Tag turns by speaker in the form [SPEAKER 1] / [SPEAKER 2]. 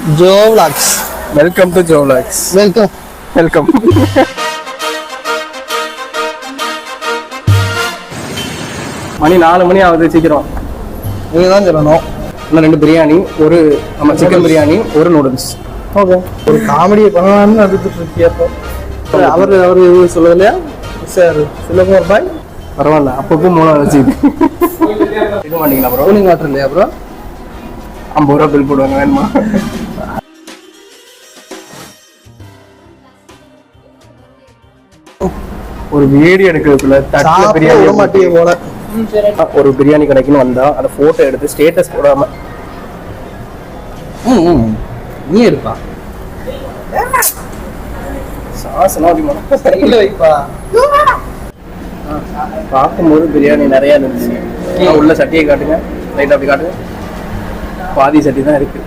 [SPEAKER 1] Joe vlogs.
[SPEAKER 2] Welcome to Jo vlogs. Welcome. மணி 4 மணி ஆகுது, சீக்கிரம்
[SPEAKER 1] நீங்க தான் சொல்லணும்.
[SPEAKER 2] இன்னும் 2 பிரியாணி, ஒரு நம்ம சிக்கன் பிரியாணி, ஒரு நூடுல்ஸ்.
[SPEAKER 1] ஓகே, ஒரு காமெடியை பண்ணலாம்னு எடுத்துட்டு இருக்கியப்போ அவரு சொல்லுது இல்லையா சார், சிலகுமார் பாய்
[SPEAKER 2] பரவாயில்ல, அப்பப்போ மூணு வச்சுக்கிது. இது மாட்டீங்களா ப்ரோ?
[SPEAKER 1] கூலிங் வாட்டர் இல்லையா ப்ரோ?
[SPEAKER 2] 50 ரூபா பில் போடுவாங்க, வேணுமா? ஒரு வீடியோ எடுக்கிறதுக்குள்ள தட்டுல பிரியாணி
[SPEAKER 1] மாட்டிய போல.
[SPEAKER 2] ஒரு பிரியாணி கடைக்குன்னு வந்தா அந்த போட்டோ எடுத்து ஸ்டேட்டஸ் போடாம
[SPEAKER 1] நீ எடுப்பா
[SPEAKER 2] சாசனம் அப்படி மட்டும்
[SPEAKER 1] சரியில்லை வைப்பா.
[SPEAKER 2] பார்க்கும்போது பிரியாணி நிறைய இருந்துச்சு. உள்ள சட்டியை காட்டுங்க, லைட் அப்படி காட்டுங்க. பாதி சட்டி தான் இருக்கு.